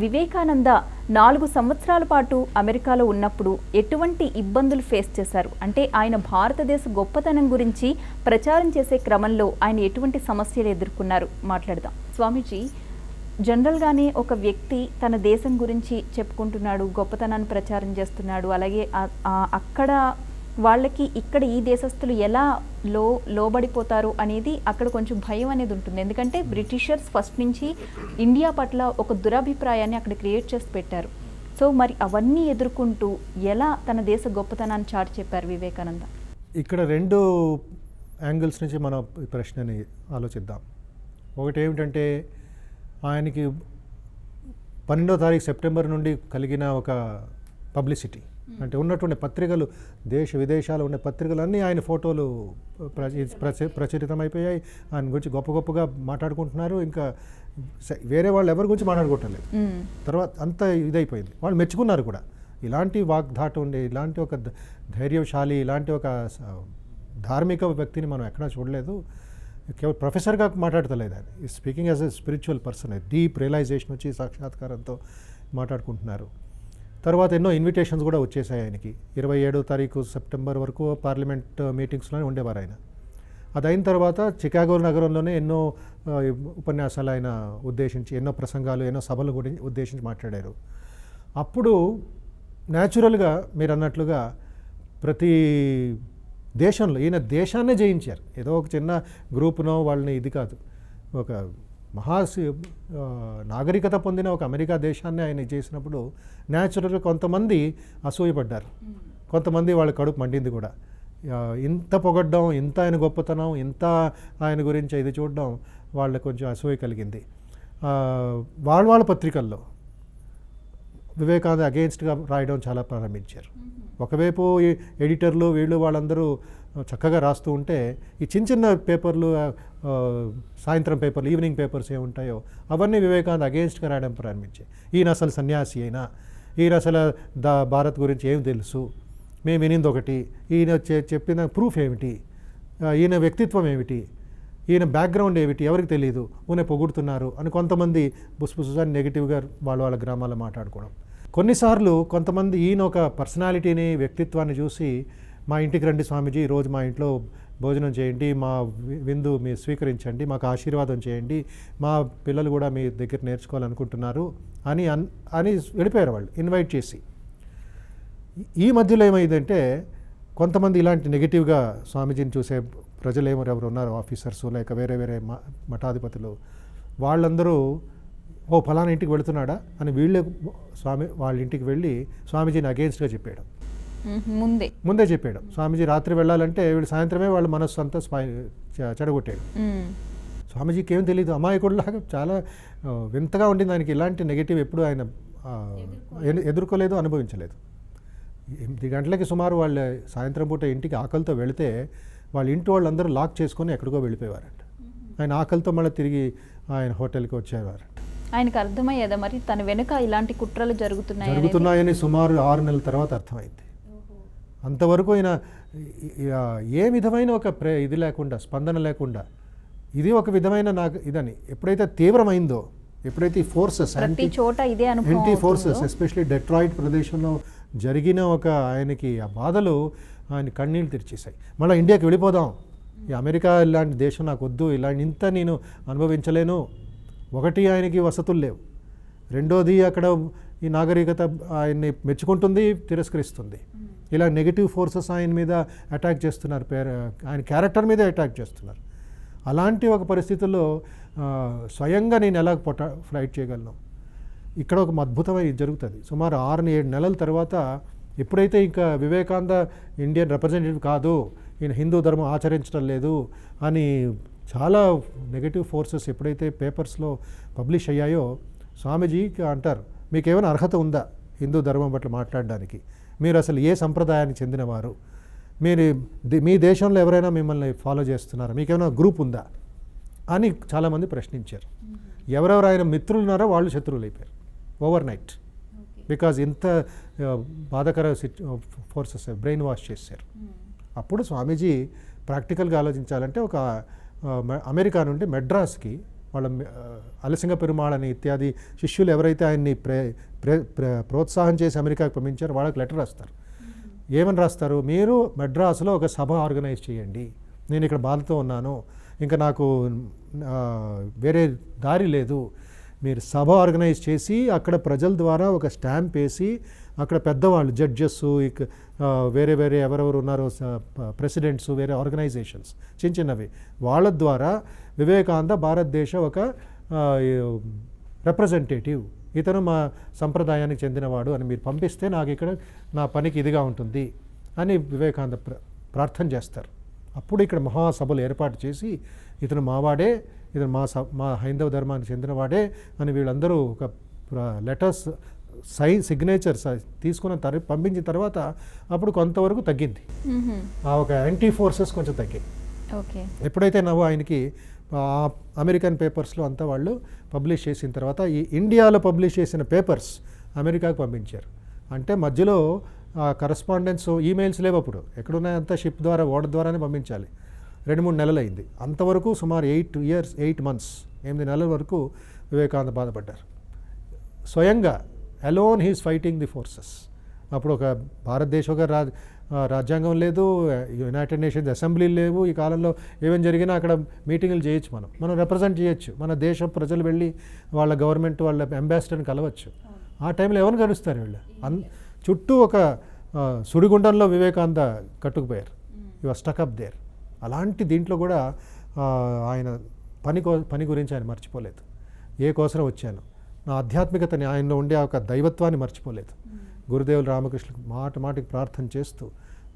వివేకానంద 4 సంవత్సరాల పాటు అమెరికాలో ఉన్నప్పుడు ఎటువంటి ఇబ్బందులు ఫేస్ చేశారు? అంటే ఆయన భారతదేశ గొప్పతనం గురించి ప్రచారం చేసే క్రమంలో ఆయన ఎటువంటి సమస్యలు ఎదుర్కొన్నారు? మాట్లాడదాం. స్వామీజీ, జనరల్గానే ఒక వ్యక్తి తన దేశం గురించి చెప్పుకుంటున్నాడు, గొప్పతనాన్ని ప్రచారం చేస్తున్నాడు, అలాగే అక్కడ వాళ్ళకి ఇక్కడ ఈ దేశస్తులు ఎలా లోబడిపోతారు అనేది అక్కడ కొంచెం భయం అనేది ఉంటుంది. ఎందుకంటే బ్రిటిషర్స్ ఫస్ట్ నుంచి ఇండియా పట్ల ఒక దురభిప్రాయాన్ని అక్కడ క్రియేట్ చేసి పెట్టారు. సో మరి అవన్నీ ఎదుర్కొంటూ ఎలా తన దేశ గొప్పతనాన్ని చాటి చెప్పారు వివేకానంద? ఇక్కడ 2 యాంగిల్స్ నుంచి మనం ఈ ప్రశ్నని ఆలోచిద్దాం. ఒకటి ఏమిటంటే, ఆయనకి 12వ తారీఖు సెప్టెంబర్ నుండి కలిగిన ఒక పబ్లిసిటీ, అంటే ఉన్నటువంటి పత్రికలు, దేశ విదేశాలు ఉన్న పత్రికలన్నీ ఆయన ఫోటోలు ప్రచురితమైపోయాయి. ఆయన గురించి గొప్పగా మాట్లాడుకుంటున్నారు. ఇంకా వేరే వాళ్ళు ఎవరి గురించి మాట్లాడుకోవట్లేదు. తర్వాత అంతా ఇదైపోయింది. వాళ్ళు మెచ్చుకున్నారు కూడా. ఇలాంటి వాగ్ధాట ఉండే, ఇలాంటి ఒక ధైర్యశాలి, ఇలాంటి ఒక ధార్మిక వ్యక్తిని మనం ఎక్కడా చూడలేదు. కేవలం ప్రొఫెసర్గా మాట్లాడతలేదు ఆయన. ఈ speaking as a spiritual person, deep realisation వచ్చి సాక్షాత్కారంతో మాట్లాడుకుంటున్నారు. తర్వాత ఎన్నో ఇన్విటేషన్స్ కూడా వచ్చేసాయి ఆయనకి. 27వ తారీఖు సెప్టెంబర్ వరకు పార్లమెంట్ మీటింగ్స్లోనే ఉండేవారు ఆయన. అది అయిన తర్వాత చికాగో నగరంలోనే ఎన్నో ఉపన్యాసాలు ఆయన ఉద్దేశించి, ఎన్నో ప్రసంగాలు, ఎన్నో సభలు కూడా ఉద్దేశించి మాట్లాడారు. అప్పుడు న్యాచురల్గా మీరు అన్నట్లుగా ప్రతి దేశంలో ఈయన దేశాన్నే జయించారు. ఏదో ఒక చిన్న గ్రూపునో వాళ్ళని ఇది కాదు, ఒక నాగరికత పొందిన ఒక అమెరికా దేశాన్ని ఆయన చేసినప్పుడు న్యాచురల్గా కొంతమంది అసూయపడ్డారు, కొంతమంది వాళ్ళ కడుపు మండింది కూడా. ఇంత పొగడ్డం, ఇంత ఆయన గొప్పతనం, ఇంత ఆయన గురించి ఇది చూడడం వాళ్ళకి కొంచెం అసూయ కలిగింది. వాళ్ళ పత్రికల్లో వివేకానంద అగెయిన్స్ట్గా రాయడం చాలా ప్రారంభించారు. ఒకవైపు ఎడిటర్లు వీళ్ళు వాళ్ళందరూ చక్కగా రాస్తూ ఉంటే, ఈ చిన్న పేపర్లు, సాయంత్రం పేపర్లు, ఈవినింగ్ పేపర్స్ ఏముంటాయో అవన్నీ వివేకానంద అగెయిన్స్ట్గా రాయడం ప్రారంభించాయి. ఈయన అసలు సన్యాసి అయినా, ఈయన అసలు భారత్ గురించి ఏం తెలుసు, మేము వినింది ఒకటి, ఈయన చెప్పిన ప్రూఫ్ ఏమిటి, ఈయన వ్యక్తిత్వం ఏమిటి, ఈయన బ్యాక్గ్రౌండ్ ఏమిటి ఎవరికి తెలియదు, ఊనే పొగుడుతున్నారు అని కొంతమంది బుస్బుస్సాన్ని నెగిటివ్గా వాళ్ళ గ్రామాల్లో మాట్లాడుకోవడం. కొన్నిసార్లు కొంతమంది ఈయన ఒక పర్సనాలిటీని, వ్యక్తిత్వాన్ని చూసి, మా ఇంటికి రండి స్వామీజీ, ఈరోజు మా ఇంట్లో భోజనం చేయండి, మా విందు మీరు స్వీకరించండి, మాకు ఆశీర్వాదం చేయండి, మా పిల్లలు కూడా మీ దగ్గర నేర్చుకోవాలనుకుంటున్నారు అని వెళ్ళిపోయారు వాళ్ళు, ఇన్వైట్ చేసి. ఈ మధ్యలో ఏమైందంటే, కొంతమంది ఇలాంటి నెగిటివ్గా స్వామీజీని చూసే ప్రజలు ఎవరు ఉన్నారు, ఆఫీసర్సు లేక వేరే మఠాధిపతులు, వాళ్ళందరూ ఫలానా ఇంటికి వెళుతున్నాడా అని వీళ్ళే వాళ్ళ ఇంటికి వెళ్ళి స్వామీజీని అగెయిన్స్ట్గా చెప్పాడు. ముందే చెప్పాడు. స్వామీజీ రాత్రి వెళ్ళాలంటే వీళ్ళు సాయంత్రమే వాళ్ళ మనస్సు అంతా చెడగొట్టాడు. స్వామీజీకి ఏం తెలియదు, అమాయకుడిలాగా చాలా వింతగా ఉండింది ఆయనకి. ఇలాంటి నెగిటివ్ ఎప్పుడు ఆయన ఎదుర్కోలేదు, అనుభవించలేదు. 8 గంటలకి సుమారు వాళ్ళ సాయంత్రం పూట ఇంటికి ఆకలితో వెళితే వాళ్ళ ఇంటి వాళ్ళందరూ లాక్ చేసుకొని ఎక్కడికో వెళ్ళిపోయేవారంట. ఆయన ఆకలితో మళ్ళీ తిరిగి ఆయన హోటల్కి వచ్చేవారంట. ఆయనకు అర్థమయ్యేదా మరి తన వెనుక ఇలాంటి కుట్రలు జరుగుతున్నాయని? సుమారు 6 నెలల తర్వాత అర్థమైంది. అంతవరకు ఆయన ఏ విధమైన ఒక ఇది లేకుండా, స్పందన లేకుండా, ఇది ఒక విధమైన నాకు ఇదని ఎప్పుడైతే తీవ్రమైందో, ఎప్పుడైతే ఈ forces, anti forces, especially Detroit ప్రదేశంలో జరిగిన ఒక ఆయనకి ఆ బాధలు ఆయన కన్నీళ్ళు తెరిచేశాయి. మళ్ళీ ఇండియాకి వెళ్ళిపోదాం, ఈ అమెరికా ఇలాంటి దేశం నాకు వద్దు, ఇలాంటి ఇంత నేను అనుభవించలేను. ఒకటి, ఆయనకి వసతులు లేవు. రెండోది, అక్కడ ఈ నాగరికత ఆయన్ని మెచ్చుకుంటుంది, తిరస్కరిస్తుంది. ఇలా నెగిటివ్ ఫోర్సెస్ ఆయన మీద అటాక్ చేస్తున్నారు, ఆయన క్యారెక్టర్ మీదే అటాక్ చేస్తున్నారు. అలాంటి ఒక పరిస్థితుల్లో స్వయంగా నేను ఎలా ఫ్లైట్ చేయగలను? ఇక్కడ ఒక అద్భుతమైన జరుగుతుంది. సుమారు 6-7 నెలల తర్వాత ఎప్పుడైతే ఇంకా వివేకానంద ఇండియన్ రిప్రజెంటేటివ్ కాదు, ఈయన హిందూ ధర్మం ఆచరించడం లేదు అని చాలా నెగటివ్ ఫోర్సెస్ ఎప్పుడైతే పేపర్స్లో పబ్లిష్ అయ్యాయో, స్వామీజీకి అంటారు, మీకు ఏమైనా అర్హత ఉందా హిందూ ధర్మం పట్ల మాట్లాడడానికి? మీరు అసలు ఏ సంప్రదాయానికి చెందినవారు? మీరు మీ దేశంలో ఎవరైనా మిమ్మల్ని ఫాలో చేస్తున్నారా? మీకేమైనా గ్రూప్ ఉందా అని చాలామంది ప్రశ్నించారు. ఎవరెవరు ఆయన మిత్రులు ఉన్నారో వాళ్ళు శత్రువులు అయిపోయారు ఓవర్ నైట్. బికాజ్ ఇంత బాధకర ఫోర్సెస్ బ్రెయిన్ వాష్ చేశారు. అప్పుడు స్వామీజీ ప్రాక్టికల్గా ఆలోచించాలంటే ఒక అమెరికా నుండి మెడ్రాస్కి వాళ్ళ అలసింగ పెరుమాళని ఇత్యాది శిష్యులు ఎవరైతే ఆయన్ని ప్రోత్సాహం చేసి అమెరికాకి పంపించారో వాళ్ళకి లెటర్ రాస్తారు. ఏమని రాస్తారు? మీరు మెడ్రాస్లో ఒక సభ ఆర్గనైజ్ చేయండి, నేను ఇక్కడ బాధతో ఉన్నాను, ఇంకా నాకు వేరే దారి లేదు, మీరు సభ ఆర్గనైజ్ చేసి అక్కడ ప్రజల ద్వారా ఒక స్టాంప్ వేసి అక్కడ పెద్దవాళ్ళు జడ్జెస్, వేరే వేరే ఎవరెవరు ఉన్నారో ప్రెసిడెంట్స్, వేరే ఆర్గనైజేషన్స్ చిన్న చిన్నవి, వాళ్ళ ద్వారా వివేకానంద భారతదేశ ఒక రిప్రజెంటేటివ్, ఇతను మా సంప్రదాయానికి చెందినవాడు అని మీరు పంపిస్తే నాకు ఇక్కడ నా పనికి ఇదిగా ఉంటుంది అని వివేకానంద ప్రార్థన చేస్తారు. అప్పుడు ఇక్కడ మహాసభలు ఏర్పాటు చేసి ఇతను మావాడే, ఇతను మా హైందవ ధర్మానికి చెందినవాడే అని వీళ్ళందరూ ఒక లెటర్స్ సిగ్నేచర్స్ తీసుకున్న పంపించిన తర్వాత అప్పుడు కొంతవరకు తగ్గింది. ఆ ఒక యాంటీ ఫోర్సెస్ కొంచెం తగ్గాయి. ఎప్పుడైతే ఆయనకి అమెరికన్ పేపర్స్లో అంతా వాళ్ళు పబ్లిష్ చేసిన తర్వాత ఈ ఇండియాలో పబ్లిష్ చేసిన పేపర్స్ అమెరికాకు పంపించారు. అంటే మధ్యలో కరస్పాండెన్స్ ఈమెయిల్స్ లేవు అప్పుడు, ఎక్కడున్నాయంతా షిప్ ద్వారా ఓడ ద్వారానే పంపించాలి. 2-3 నెలలు అయింది. అంతవరకు సుమారు 8 months 8 నెలల వరకు వివేకానంద బాధపడ్డారు. స్వయంగా alone he's fighting the forces. అప్పుడు ఒక భారతదేశం ఒక రాజ్యాంగం లేదు, యునైటెడ్ నేషన్స్ అసెంబ్లీలు లేవు. ఈ కాలంలో ఏమేమి జరిగినా అక్కడ మీటింగులు చేయొచ్చు, మనం రిప్రజెంట్ చేయొచ్చు, మన దేశ ప్రజలు వెళ్ళి వాళ్ళ గవర్నమెంట్ వాళ్ళ అంబాసిడర్ని కలవచ్చు. ఆ టైంలో ఎవరిని కలుస్తారు వీళ్ళు? చుట్టూ ఒక సుడిగుండంలో వివేకానంద కట్టుకుపోయారు. You are stuck up there. అలాంటి దీంట్లో కూడా ఆయన పని గురించి ఆయన మర్చిపోలేదు. ఏ కోసం వచ్చాను, నా ఆధ్యాత్మికతని, ఆయనలో ఉండే ఒక దైవత్వాన్ని మర్చిపోలేదు. గురుదేవులు రామకృష్ణ మాటికి ప్రార్థన చేస్తూ,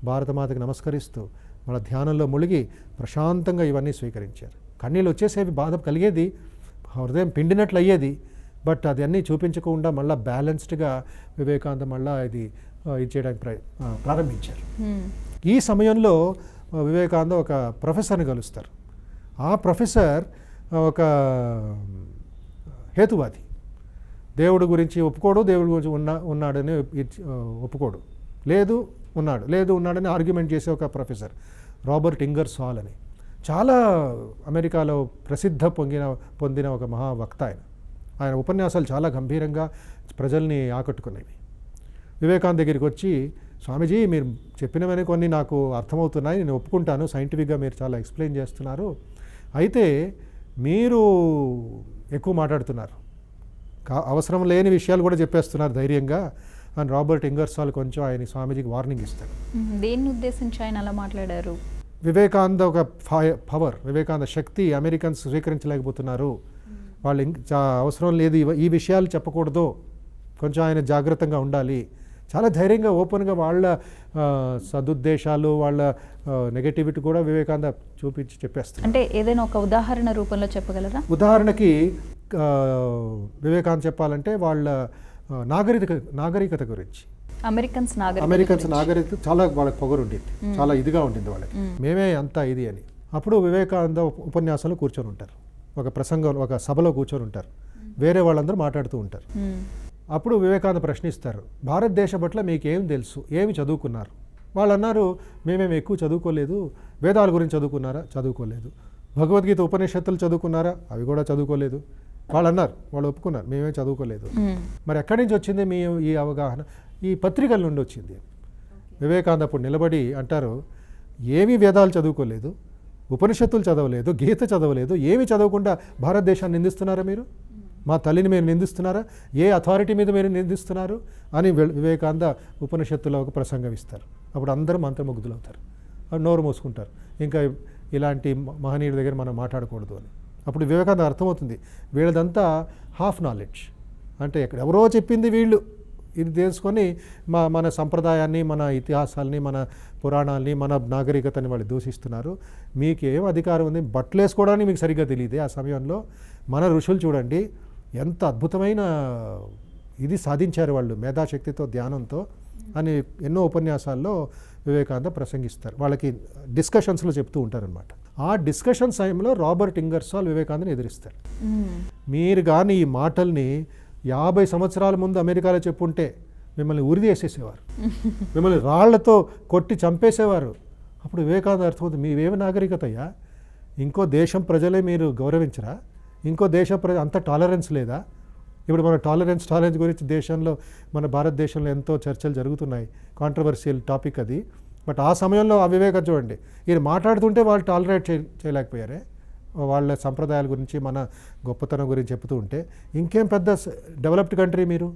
భారతమాతకి నమస్కరిస్తూ, మన ధ్యానంలో మునిగి ప్రశాంతంగా ఇవన్నీ స్వీకరించారు. కన్నీళ్ళు వచ్చేసేవి, బాధ కలిగేది, హృదయం పిండినట్లు అయ్యేది. బట్ అది అన్నీ చూపించకుండా మళ్ళీ బ్యాలెన్స్డ్గా వివేకానంద మళ్ళీ ఇది చేయడానికి ప్రారంభించారు. ఈ సమయంలో వివేకానంద ఒక ప్రొఫెసర్ని కలుస్తారు. ఆ ప్రొఫెసర్ ఒక హేతువాది, దేవుడి గురించి ఒప్పుకోడు, దేవుడి గురించి ఉన్నాడని ఒప్పుకోడు, ఉన్నాడని ఆర్గ్యుమెంట్ చేసే ఒక ప్రొఫెసర్, రాబర్ట్ ఇంగర్సాల్ అని. చాలా అమెరికాలో ప్రసిద్ధ పొందిన ఒక మహావక్త ఆయన ఉపన్యాసాలు చాలా గంభీరంగా ప్రజల్ని ఆకట్టుకునేవి. వివేకానంద దగ్గరికి వచ్చి, స్వామీజీ మీరు చెప్పినవన్నీ కొన్ని నాకు అర్థమవుతున్నాయి, నేను ఒప్పుకుంటాను, సైంటిఫిక్గా మీరు చాలా ఎక్స్ప్లెయిన్ చేస్తున్నారు, అయితే మీరు ఎక్కువ మాట్లాడుతున్నారు, అవసరం లేని విషయాలు కూడా చెప్పేస్తున్నారు ధైర్యంగా అని రాబర్ట్ ఇంగర్సాల్ కొంచెం ఆయన స్వామీజీకి వార్నింగ్ ఇస్తాడు. దేన్ని ఉద్దేశించి ఆయన అలా మాట్లాడారు? వివేకానంద ఒక పవర్, వివేకానంద శక్తి అమెరికన్స్ స్వీకరించలేకపోతున్నారు, వాళ్ళు అవసరం లేదు, ఈ విషయాలు చెప్పకూడదు, కొంచెం ఆయన జాగ్రత్తగా ఉండాలి, చాలా ధైర్యంగా ఓపెన్గా వాళ్ళ సదుద్దేశాలు, వాళ్ళ నెగటివిటీ కూడా వివేకానంద చూపించి చెప్పేస్తారు. అంటే ఏదైనా ఒక ఉదాహరణ రూపంలో చెప్పగలరా? ఉదాహరణకి వివేకానంద చెప్పాలంటే వాళ్ళ నాగరికత గురించి, అమెరికన్స్ నాగరికత చాలా వాళ్ళకి పొగరు ఉండేది, చాలా ఇదిగా ఉండింది వాళ్ళకి, మేమే అంతా ఇది అని. అప్పుడు వివేకానంద ఉపన్యాసంలో కూర్చొని ఉంటారు, ఒక ప్రసంగం, ఒక సభలో కూర్చొని ఉంటారు, వేరే వాళ్ళందరూ మాట్లాడుతూ ఉంటారు. అప్పుడు వివేకానంద ప్రశ్నిస్తారు, భారతదేశం పట్ల మీకేం తెలుసు, ఏమి చదువుకున్నారు? వాళ్ళు అన్నారు, మేమేమి ఎక్కువ చదువుకోలేదు. వేదాల గురించి చదువుకున్నారా? చదువుకోలేదు. భగవద్గీత ఉపనిషత్తులు చదువుకున్నారా? అవి కూడా చదువుకోలేదు. వాళ్ళు అన్నారు, వాళ్ళు ఒప్పుకున్నారు, మేమే చదువుకోలేదు. మరి ఎక్కడి నుంచి వచ్చింది మీ ఈ అవగాహన? ఈ పత్రికల నుండి వచ్చింది. వివేకానంద అప్పుడు నిలబడి అంటారు, ఏమీ వేదాలు చదువుకోలేదు, ఉపనిషత్తులు చదవలేదు, గీత చదవలేదు, ఏమి చదవకుండా భారతదేశాన్ని నిందిస్తున్నారా మీరు? మా తల్లిని మీరు నిందిస్తున్నారా? ఏ అథారిటీ మీద మీరు నిందిస్తున్నారు అని వివేకానంద ఉపనిషత్తులో ఒక ప్రసంగం ఇస్తారు. అప్పుడు అందరూ మంత్రముగ్ధులవుతారు, నోరు మూసుకుంటారు, ఇంకా ఇలాంటి మహనీయుడి దగ్గర మనం మాట్లాడకూడదు అని. అప్పుడు వివేకానంద అర్థమవుతుంది, వీళ్ళదంతా హాఫ్ నాలెడ్జ్, అంటే ఎవరో చెప్పింది వీళ్ళు ఇది తెలుసుకొని మన సంప్రదాయాన్ని, మన ఇతిహాసాలని, మన పురాణాలని, మన నాగరికతని వాళ్ళు దూషిస్తున్నారు. మీకేం అధికారం ఉంది? బట్టలు వేసుకోవడానికి మీకు సరిగ్గా తెలియదే. ఆ సమయంలో మన ఋషులు చూడండి ఎంత అద్భుతమైన ఇది సాధించారు వాళ్ళు మేధాశక్తితో, ధ్యానంతో అని ఎన్నో ఉపన్యాసాల్లో వివేకానంద ప్రసంగిస్తారు. వాళ్ళకి డిస్కషన్స్లో చెప్తూ ఉంటారనమాట. ఆ డిస్కషన్ సమయంలో రాబర్ట్ ఇంగర్సాల్ వివేకానందని ఎదిరిస్తారు. మీరు కానీ ఈ మాటల్ని 50 సంవత్సరాల ముందు అమెరికాలో చెప్పుంటే మిమ్మల్ని ఉరిదేసేసేవారు, మిమ్మల్ని రాళ్లతో కొట్టి చంపేసేవారు. అప్పుడు వివేకానంద అర్థమవుతుంది, మీవేమి నాగరికత అయ్యా, ఇంకో దేశం ప్రజలే మీరు గౌరవించరా? ఇంకో అంత టాలరెన్స్ లేదా? ఇప్పుడు మన టాలరెన్స్ గురించి దేశంలో, మన భారతదేశంలో ఎంతో చర్చలు జరుగుతున్నాయి, కాంట్రవర్షియల్ టాపిక్ అది. బట్ ఆ సమయంలో అవివేకం చూడండి, ఈయన మాట్లాడుతుంటే వాళ్ళు టాలరేట్ చేయలేకపోయారే, వాళ్ళ సంప్రదాయాల గురించి, మన గొప్పతనం గురించి చెప్తూ ఉంటే. ఇంకేం పెద్ద డెవలప్డ్ కంట్రీ మీరు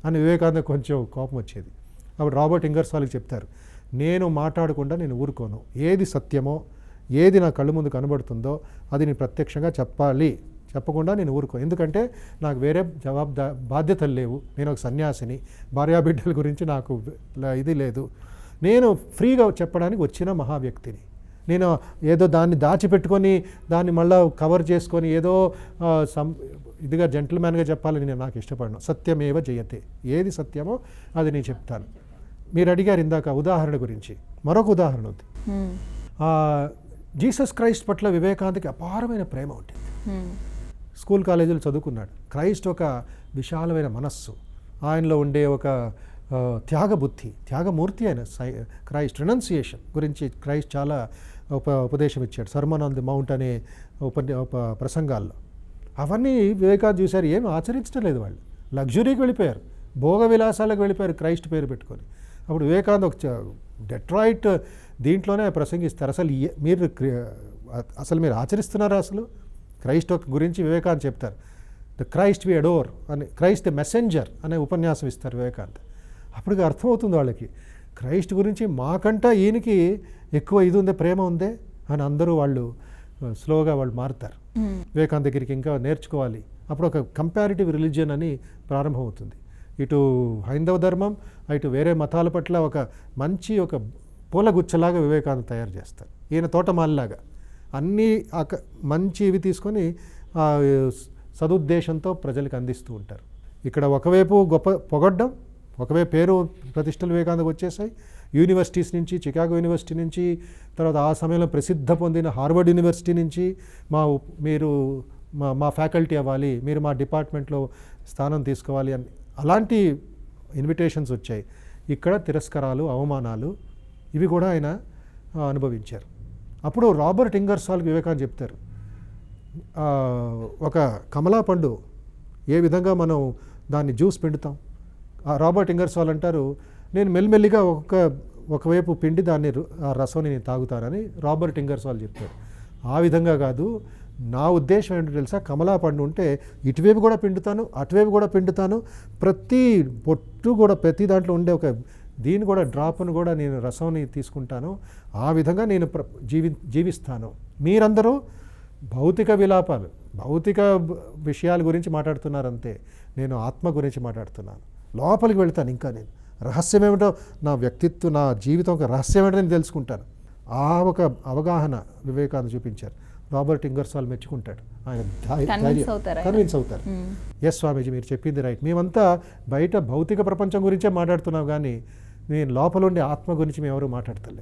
అని వివేకానంద కొంచెం కోపం వచ్చేది. అప్పుడు రాబర్ట్ ఇంగర్సాల్కి చెప్తారు, నేను మాట్లాడకుండా నేను ఊరుకోను, ఏది సత్యమో, ఏది నా కళ్ళు ముందు కనబడుతుందో అది నేను ప్రత్యక్షంగా చెప్పాలి, చెప్పకుండా నేను ఊరుకో. ఎందుకంటే నాకు వేరే బాధ్యతలు లేవు, నేను ఒక సన్యాసిని, భార్యాబిడ్డల గురించి నాకు ఇది లేదు, నేను ఫ్రీగా చెప్పడానికి వచ్చిన మహా వ్యక్తిని. నేను ఏదో దాన్ని దాచిపెట్టుకొని దాన్ని మళ్ళీ కవర్ చేసుకొని ఏదో ఇదిగా జెంటిల్మ్యాన్గా చెప్పాలని నేను నాకు ఇష్టపడను. సత్యమేవ జయతే, ఏది సత్యమో అది నేను చెప్తాను. మీరు అడిగారు ఇందాక ఉదాహరణ గురించి, మరొక ఉదాహరణ ఉంది. జీసస్ క్రైస్ట్ పట్ల వివేకానందకి అపారమైన ప్రేమ ఉంటుంది. స్కూల్ కాలేజీలో చదువుకున్నాడు. క్రైస్ట్ ఒక విశాలమైన మనస్సు, ఆయనలో ఉండే ఒక త్యాగబుద్ధి, త్యాగమూర్తి అయిన క్రైస్ట్. రెనౌన్సియేషన్ గురించి క్రైస్ట్ చాలా ఉపదేశం ఇచ్చాడు సర్మన్ ఆన్ ది మౌంట్ అనే ప్రసంగాల్లో. అవన్నీ వివేకానంద చూశారు, ఏం ఆచరించడం లేదు. వాళ్ళు లగ్జరీకి వెళ్ళిపోయారు, భోగ విలాసాలకు వెళ్ళిపోయారు క్రైస్ట్ పేరు పెట్టుకొని. అప్పుడు వివేకానంద ఒక డెట్రాయిట్ దీంట్లోనే ప్రసంగిస్తారు, అసలు మీరు ఆచరిస్తున్నారా? అసలు క్రైస్ట్ గురించి వివేకానంద చెప్తారు. ద క్రైస్ట్ వి అడోర్ అని, క్రైస్ట్ ద మెసెంజర్ అనే ఉపన్యాసం ఇస్తారు వివేకానంద. అప్పటికి అర్థమవుతుంది వాళ్ళకి, క్రైస్ట్ గురించి మాకంటా ఈయనకి ఎక్కువ ఇది ఉందే, ప్రేమ ఉందే అని అందరూ వాళ్ళు స్లోగా వాళ్ళు మారుతారు. వివేకానంద దగ్గరికి ఇంకా నేర్చుకోవాలి. అప్పుడు ఒక కంపారిటివ్ రిలీజియన్ అని ప్రారంభమవుతుంది. ఇటు హైందవ ధర్మం, ఇటు వేరే మతాల పట్ల ఒక మంచి ఒక పూలగుచ్చలాగా వివేకానంద తయారు చేస్తారు. ఈయన తోటమాలిలాగా అన్నీ మంచి ఇవి తీసుకొని సదుద్దేశంతో ప్రజలకు అందిస్తూ ఉంటారు. ఇక్కడ ఒకవైపు గొప్ప పొగడ్డం, ఒకవైపు పేరు ప్రతిష్టలు వివేకానందకు వచ్చేసాయి. యూనివర్సిటీస్ నుంచి, చికాగో యూనివర్సిటీ నుంచి, తర్వాత ఆ సమయంలో ప్రసిద్ధ పొందిన హార్వర్డ్ యూనివర్సిటీ నుంచి మీరు మా ఫ్యాకల్టీ అవ్వాలి, మీరు మా డిపార్ట్మెంట్లో స్థానం తీసుకోవాలి అని అలాంటి ఇన్విటేషన్స్ వచ్చాయి. ఇక్కడ తిరస్కారాలు, అవమానాలు ఇవి కూడా ఆయన అనుభవించారు. అప్పుడు రాబర్ట్ ఇంగర్సాల్కి వివేకానంద చెప్తారు, ఒక కమలా పండు ఏ విధంగా మనం దాన్ని జ్యూస్ పిండుతాం. రాబర్ట్ ఇంగర్సాల్ అంటారు, నేను మెల్లిమెల్లిగా ఒకవైపు పిండి దాన్ని ఆ రసం నేను తాగుతానని రాబర్ట్ ఇంగర్సాల్ చెప్తారు. ఆ విధంగా కాదు, నా ఉద్దేశం ఏంటో తెలుసా, కమలా పండు ఉంటే ఇటువైపు కూడా పిండుతాను, అటువైపు కూడా పిండుతాను, ప్రతి పొట్టు కూడా ప్రతి దాంట్లో ఉండే ఒక దీన్ని కూడా డ్రాప్ను కూడా నేను రసంని తీసుకుంటాను, ఆ విధంగా నేను జీవిస్తాను. మీరందరూ భౌతిక విలాపాలు, భౌతిక విషయాల గురించి మాట్లాడుతున్నారంతే, నేను ఆత్మ గురించి మాట్లాడుతున్నాను. లోపలికి వెళ్తాను, ఇంకా నేను రహస్యం ఏమిటో, నా వ్యక్తిత్వం, నా జీవితం ఒక రహస్యం ఏమిటో నేను తెలుసుకుంటాను. ఆ ఒక అవగాహన వివేకానంద చూపించారు. రాబర్ట్ ఇంగర్సాల్ మెచ్చుకుంటాడు, ఆయన కన్విన్స్ అవుతారు. ఎస్ స్వామీజీ, మీరు చెప్పింది రైట్, మేమంతా బయట భౌతిక ప్రపంచం గురించే మాట్లాడుతున్నాం, కానీ నేను లోపల ఉండే ఆత్మ గురించి మేము ఎవరు మాట్లాడతలేదు.